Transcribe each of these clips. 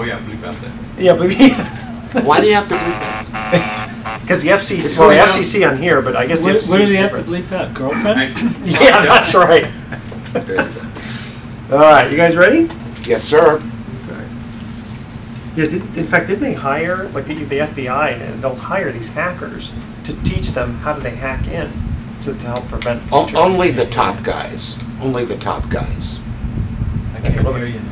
Oh yeah, bleep out that. Yeah, but Why do you have to bleep that? because the FCC, well, the FCC on here, but I guess the FCC What do they is have to different. bleep out? Girlfriend? Yeah, that's right. All right, you guys ready? Yes, sir. Yeah, in fact, didn't they hire, like the FBI, and they'll hire these hackers to teach them how do they hack in to help prevent future. Only the top guys. Only the top guys. I can't well, hear you now.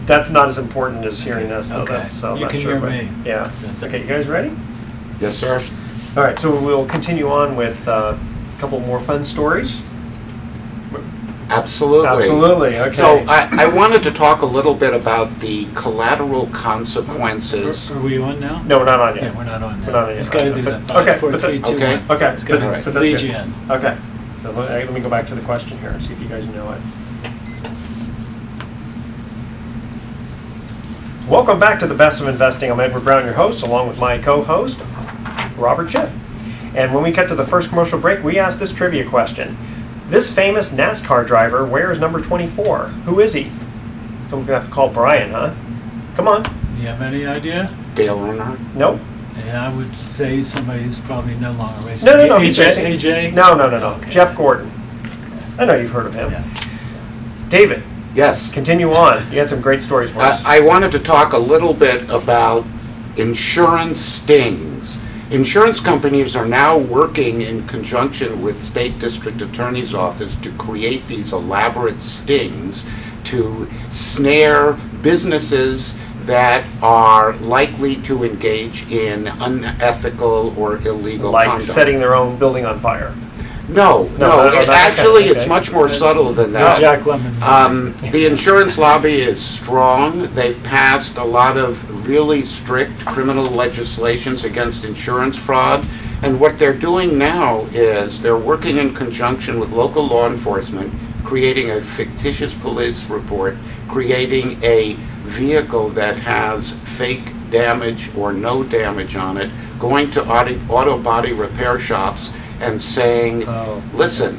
That's not as important as hearing us, though. Okay. So I'm You not can sure, hear but- me. Yeah. So- Okay, you guys ready? Yes, sir. All right, so we'll continue on with a couple more fun stories. Absolutely. Absolutely, okay. So I wanted to talk a little bit about the collateral consequences. Are we on now? No, we're not on yet. Yeah, we're not on now. We're not on yet. It's got to do But- that. okay, 5, 4, but 3, 2, okay. 1. Okay, It's got Alright. to but that's lead good. you in. Okay, so let me go back to the question here and see if you guys know it. Welcome back to the Best of Investing. I'm Edward Brown, your host, along with my co-host, Robert Schiff. And when we cut to the first commercial break, we asked this trivia question. This famous NASCAR driver wears number 24. Who is he? So we're going to have to call Brian, huh? Come on. You have any idea? Dale Earnhardt. Nope. Yeah, I would say somebody who's probably no longer racing. No, he's racing. AJ? No. Okay. Jeff Gordon. I know you've heard of him. Yeah. David, Yes. continue on. You had some great stories for us. I wanted to talk a little bit about insurance stings. Insurance companies are now working in conjunction with state district attorney's office to create these elaborate stings to snare businesses that are likely to engage in unethical or illegal Like conduct. setting their own building on fire. No. that- Actually, okay. it's much more subtle than that. Jack Lemmon. The insurance lobby is strong. They've passed a lot of really strict criminal legislations against insurance fraud. And what they're doing now is they're working in conjunction with local law enforcement, creating a fictitious police report, creating a vehicle that has fake damage or no damage on it, going to auto body repair shops and saying, listen,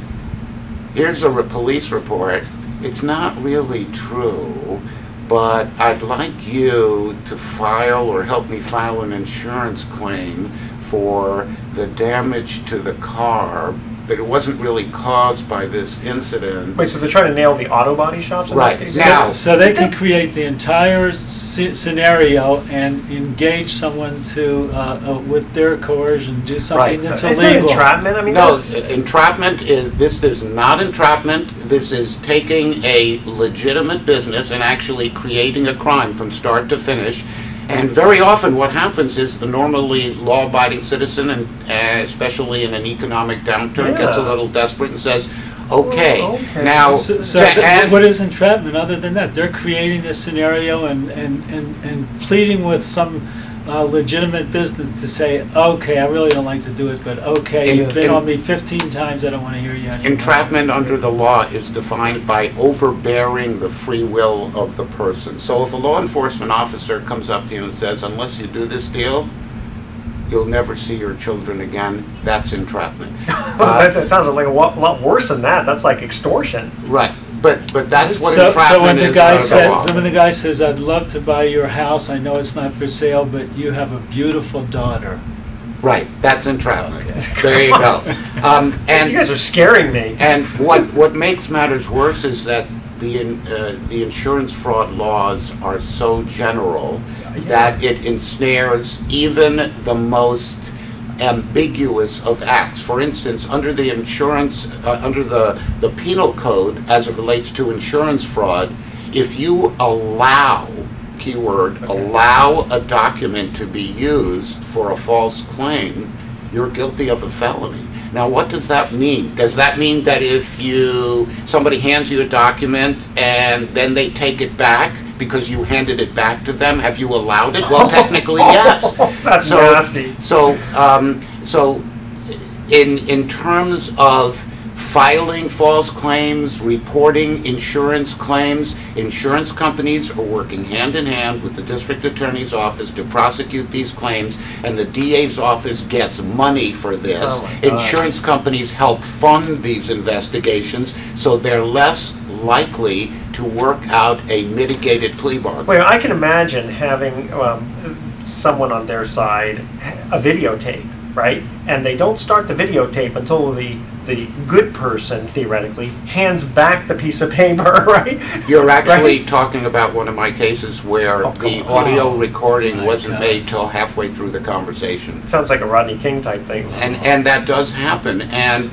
here's a police report. It's not really true, but I'd like you to file or help me file an insurance claim for the damage to the car, but it wasn't really caused by this incident. Wait, so they're trying to nail the auto body shops? in that Right. case? Now- So they can create the entire scenario and engage someone to, with their coercion, do something Right. that's Isn't that illegal. entrapment? I mean, No, that's- entrapment this is not entrapment. This is taking a legitimate business and actually creating a crime from start to finish. And very often what happens is the normally law-abiding citizen, and especially in an economic downturn, gets a Yeah. little desperate and says, okay, okay. now, What is entrapment other than that? They're creating this scenario and pleading with some legitimate business to say, okay, I really don't like to do it, but okay, you've been on me 15 times, I don't want to hear you anymore. entrapment under the law is defined by overbearing the free will of the person. So if a law enforcement officer comes up to you and says, unless you do this deal, you'll never see your children again, that's entrapment. that sounds like a lot worse than that. That's like extortion. Right, but that's what So when entrapment the is guy under the law. says, when the guy says, I'd love to buy your house, I know it's not for sale, but you have a beautiful daughter. Right, that's entrapment. Okay. There you go. And You guys are scaring me. And what makes matters worse is that the insurance fraud laws are so general that it ensnares even the most ambiguous of acts. For instance, under the penal code, as it relates to insurance fraud, if you allow, keyword, allow a document to be used for a false claim, you're guilty of a felony. Now, what does that mean? Does that mean that if somebody hands you a document and then they take it back because you handed it back to them, have you allowed it? Well, technically, yes. That's nasty. So in terms of filing false claims, reporting insurance claims, insurance companies are working hand in hand with the district attorney's office to prosecute these claims, and the DA's office gets money for this. Oh my God. Insurance companies help fund these investigations, so they're less likely to work out a mitigated plea bargain. Well, I can imagine having someone on their side a videotape, right? And they don't start the videotape until the good person, theoretically, hands back the piece of paper, right? You're actually right? talking about one of my cases where the audio recording wasn't made till halfway through the conversation. Sounds like a Rodney King type thing. And that does happen. And,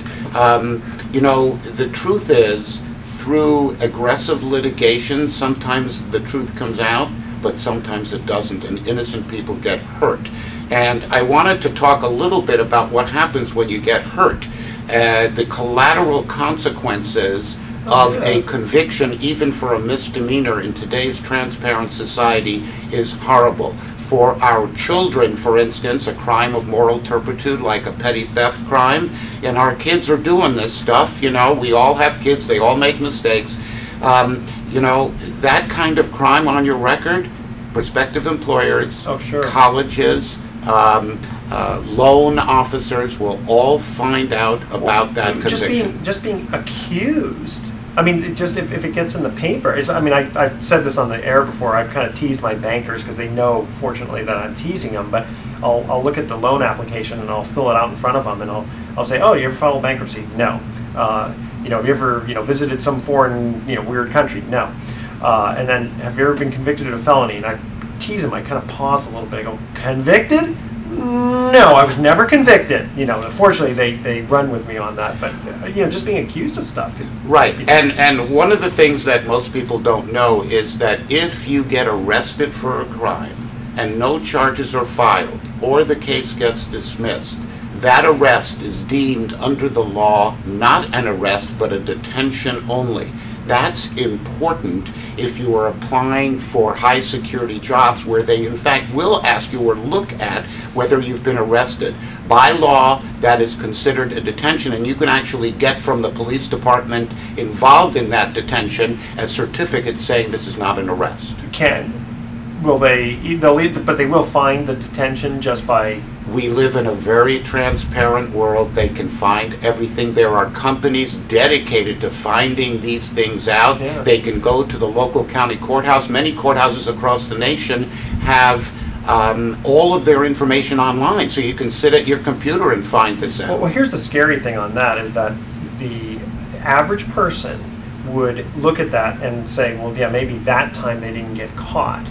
you know, the truth is, through aggressive litigation, sometimes the truth comes out, but sometimes it doesn't, and innocent people get hurt. And I wanted to talk a little bit about what happens when you get hurt. The collateral consequences of a conviction, even for a misdemeanor in today's transparent society, is horrible. For our children, for instance, a crime of moral turpitude like a petty theft crime, and our kids are doing this stuff, you know, we all have kids, they all make mistakes. You know, that kind of crime on your record, prospective employers, colleges, loan officers will all find out about that conviction. Just being accused. I mean, just if it gets in the paper. I mean, I've said this on the air before. I've kind of teased my bankers because they know, fortunately, that I'm teasing them. But I'll look at the loan application and I'll fill it out in front of them and I'll say, oh, you ever filed bankruptcy? No. You know, have you ever visited some foreign weird country? No. And then have you ever been convicted of a felony? And I tease them. I kind of pause a little bit. I go, convicted? No, I was never convicted. You know, fortunately, they run with me on that. But just being accused of stuff. Right, and one of the things that most people don't know is that if you get arrested for a crime and no charges are filed, or the case gets dismissed, that arrest is deemed under the law not an arrest but a detention only. That's important if you are applying for high security jobs where they in fact will ask you or look at whether you've been arrested. By law, that is considered a detention, and you can actually get from the police department involved in that detention a certificate saying this is not an arrest. Will they? But they will find the detention just by. We live in a very transparent world. They can find everything. There are companies dedicated to finding these things out. Yeah. They can go to the local county courthouse. Many courthouses across the nation have all of their information online, so you can sit at your computer and find this out. Well, here's the scary thing on that is that the average person would look at that and say, well, yeah, maybe that time they didn't get caught.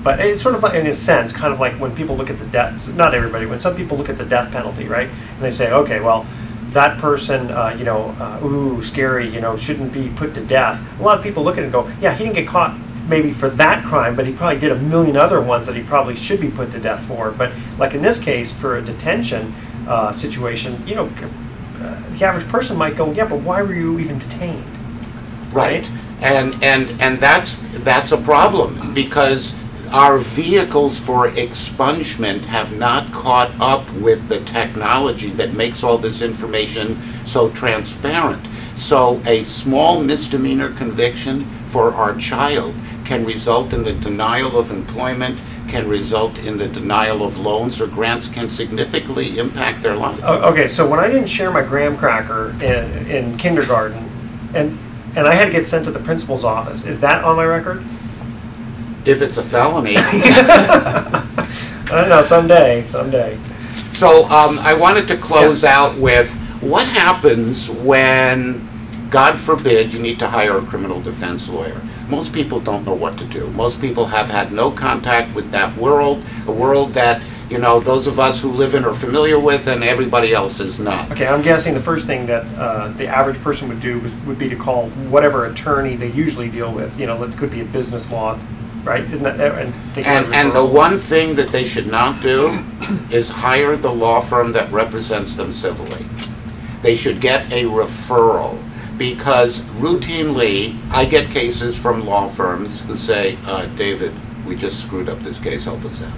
But it's sort of like, in a sense, kind of like when people look at the deaths, not everybody, when some people look at the death penalty, right? And they say, okay, well, that person, ooh, scary, shouldn't be put to death. A lot of people look at it and go, yeah, he didn't get caught maybe for that crime, but he probably did a million other ones that he probably should be put to death for. But like in this case, for a detention situation, the average person might go, yeah, but why were you even detained? Right. And that's a problem, because our vehicles for expungement have not caught up with the technology that makes all this information so transparent. So a small misdemeanor conviction for our child can result in the denial of employment, can result in the denial of loans or grants, can significantly impact their life. Okay, so when I didn't share my graham cracker in kindergarten, and I had to get sent to the principal's office, is that on my record? If it's a felony. I don't know, someday. So I wanted to close out with what happens when, God forbid, you need to hire a criminal defense lawyer. Most people don't know what to do. Most people have had no contact with that world, a world that, those of us who live in are familiar with and everybody else is not. Okay, I'm guessing the first thing that the average person would do would be to call whatever attorney they usually deal with. It could be a business law, right? Isn't that? And the one thing that they should not do is hire the law firm that represents them civilly. They should get a referral, because routinely I get cases from law firms who say, David, we just screwed up this case, help us out.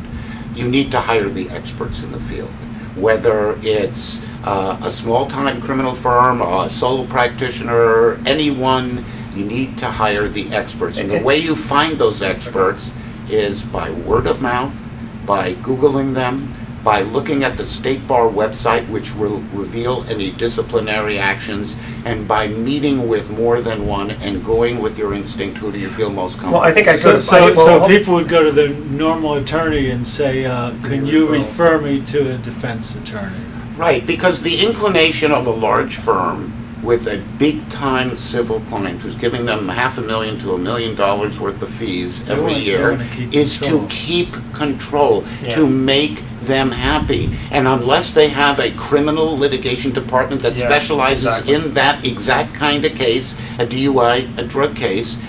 You need to hire the experts in the field, whether it's a small-time criminal firm, a solo practitioner, anyone. You need to hire the experts. And the way you find those experts is by word of mouth, by Googling them, by looking at the State Bar website, which will reveal any disciplinary actions, and by meeting with more than one and going with your instinct, who do you feel most comfortable? Well, I think I could. So people would go to the normal attorney and say, can you refer me to a defense attorney? Right, because the inclination of a large firm with a big-time civil client who's giving them $500,000 to $1 million worth of fees every year is to keep control, to make them happy. And unless they have a criminal litigation department that specializes in that exact kind of case, a DUI, a drug case,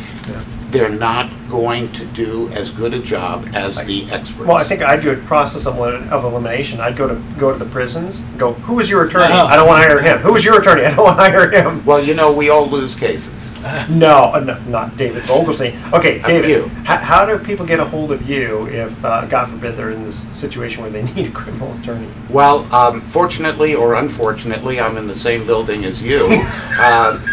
they're not going to do as good a job as the experts. Well, I think I'd do a process of elimination. I'd go to the prisons, go, who was your attorney? I don't want to hire him. Who was your attorney? I don't want to hire him. Well, you know, we all lose cases. No, not David Vogelstein. Okay, David, few. How do people get a hold of you if, God forbid, they're in this situation where they need a criminal attorney? Well, fortunately or unfortunately, I'm in the same building as you.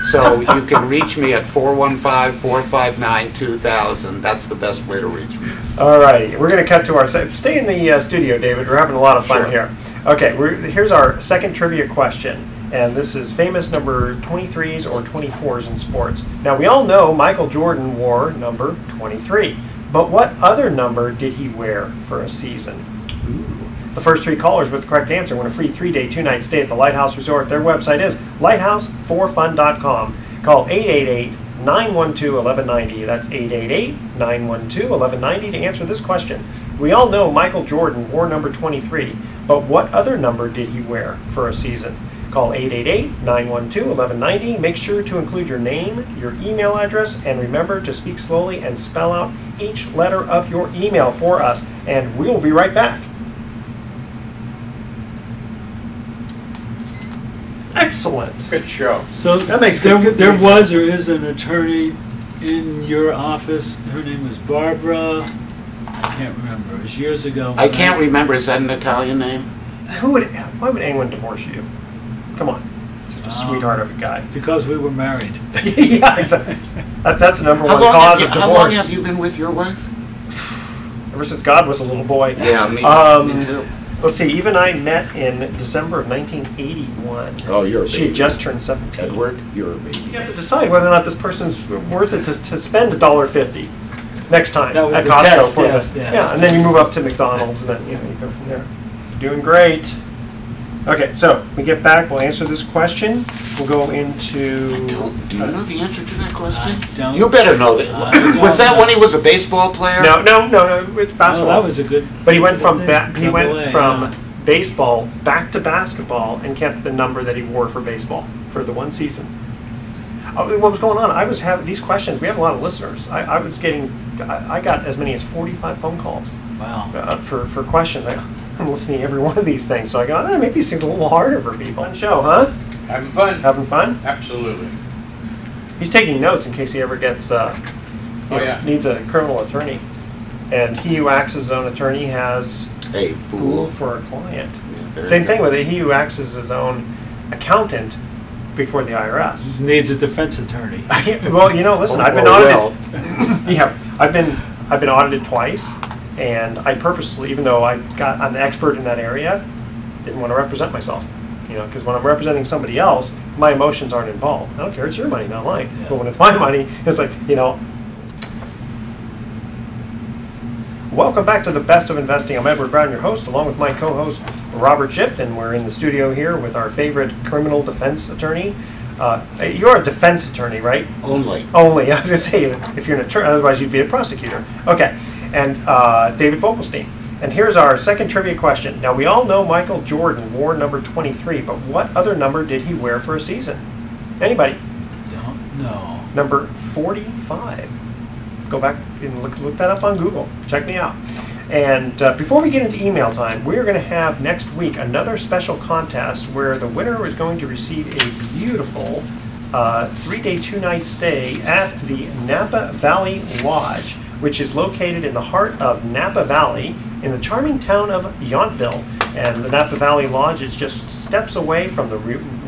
So you can reach me at 415-459-2000. That's the best way to reach me. All righty. We're going to cut to our... Stay in the studio, David. We're having a lot of fun here. Okay, here's our second trivia question. And this is famous number 23s or 24s in sports. Now, we all know Michael Jordan wore number 23. But what other number did he wear for a season? Ooh. The first three callers with the correct answer win a free 3-day, 2-night stay at the Lighthouse Resort. Their website is lighthouse4fun.com. Call 888-912-1190. That's 888-912-1190 to answer this question. We all know Michael Jordan wore number 23. But what other number did he wear for a season? Call 888-912-1190. Make sure to include your name, your email address, and remember to speak slowly and spell out each letter of your email for us. And we'll be right back. Excellent. Good show. So That makes there good was or is an attorney in your office. Her name was Barbara. I can't remember. It was years ago. I can't remember. Is that an Italian name? Why would anyone divorce you? Come on. Just a sweetheart of a guy. Because we were married. Yeah, exactly. That's the number one cause of divorce. How long have you been with your wife? Ever since God was a little boy. Yeah, me too. Let's see, Eve and I met in December of 1981. Oh, you're a baby. She had just turned 17. Edward, you're a baby. You have to decide whether or not this person's worth it to spend $1.50 next time That was at the Costco test, for yes, this. yeah. Yeah, and then you move up to McDonald's, and then you go from there. Doing great. Okay, so we get back. We'll answer this question. We'll go into. Do you know the answer to that question? I don't. You better know that. Was that when he was a baseball player? No, it's basketball. Oh, that was a good. But he went from Double-A, from baseball back to basketball and kept the number that he wore for baseball for the one season. What was going on? I was having these questions. We have a lot of listeners. I got as many as 45 phone calls. Wow. For questions. I'm listening to every one of these things, so I go, make these things a little harder for people. Fun show, huh? Having fun. Having fun? Absolutely. He's taking notes in case he ever gets needs a criminal attorney. And he who acts as his own attorney has a fool for a client. Yeah, Same thing with it. He who acts as his own accountant before the IRS Needs a defense attorney. Well, listen, I've been audited. Yeah, I've been audited twice, and I purposely, even though I'm an expert in that area, didn't want to represent myself. Because when I'm representing somebody else, my emotions aren't involved. I don't care. It's your money, not mine. Yeah. But when it's my money, it's like, Welcome back to the Best of Investing. I'm Edward Brown, your host, along with my co-host, Robert Schiff, and we're in the studio here with our favorite criminal defense attorney. You're a defense attorney, right? Only. Only. I was going to say, if you're an attorney, otherwise you'd be a prosecutor. Okay. And David Vogelstein. And here's our second trivia question. Now, we all know Michael Jordan wore number 23, but what other number did he wear for a season? Anybody? Don't know. Number 45. Go back and look that up on Google. Check me out. And before we get into email time, we're going to have next week another special contest where the winner is going to receive a beautiful 3-day, 2-night stay at the Napa Valley Lodge, which is located in the heart of Napa Valley in the charming town of Yountville. And the Napa Valley Lodge is just steps away from the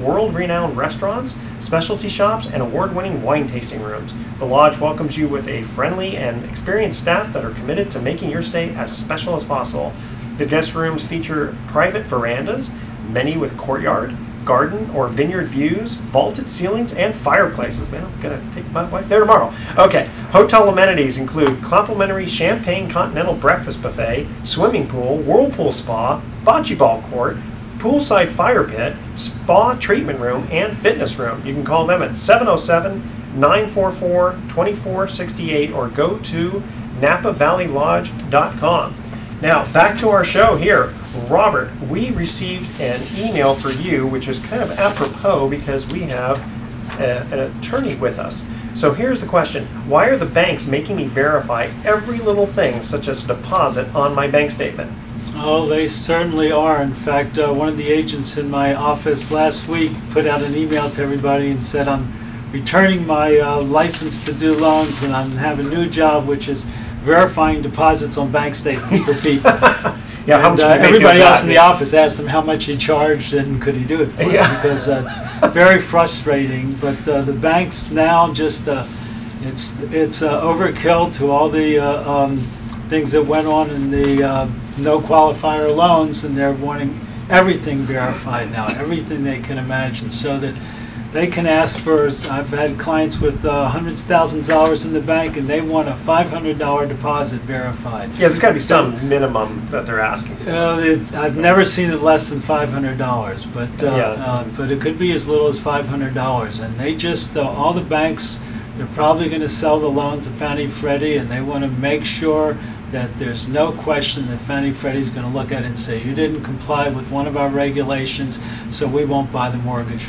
world-renowned restaurants, specialty shops, and award-winning wine tasting rooms. The Lodge welcomes you with a friendly and experienced staff that are committed to making your stay as special as possible. The guest rooms feature private verandas, many with courtyard, garden, or vineyard views, vaulted ceilings, and fireplaces. Man, I'm going to take my wife there tomorrow. Okay, hotel amenities include complimentary champagne continental breakfast buffet, swimming pool, whirlpool spa, bocce ball court, poolside fire pit, spa treatment room, and fitness room. You can call them at 707-944-2468 or go to NapaValleyLodge.com. Now, back to our show here. Robert, we received an email for you, which is kind of apropos because we have an attorney with us. So here's the question. Why are the banks making me verify every little thing, such as a deposit, on my bank statement? Oh, they certainly are. In fact, one of the agents in my office last week put out an email to everybody and said, I'm returning my license to do loans, and I have a new job, which is verifying deposits on bank statements for people. Yeah, and, everybody else in the office asked him how much he charged and could he do it for them, because it's very frustrating. But the banks now just it's overkill to all the things that went on in the no qualifier loans, and they're wanting everything verified now, everything they can imagine, so that they can ask for. I've had clients with hundreds of thousands of dollars in the bank, and they want a $500 deposit verified. Yeah, there's got to be some minimum that they're asking for. I've never seen it less than $500, but it could be as little as $500. And they just all the banks, they're probably going to sell the loan to Fannie Freddie, and they want to make sure that there's no question that Fannie Freddie's going to look at it and say, you didn't comply with one of our regulations, so we won't buy the mortgage.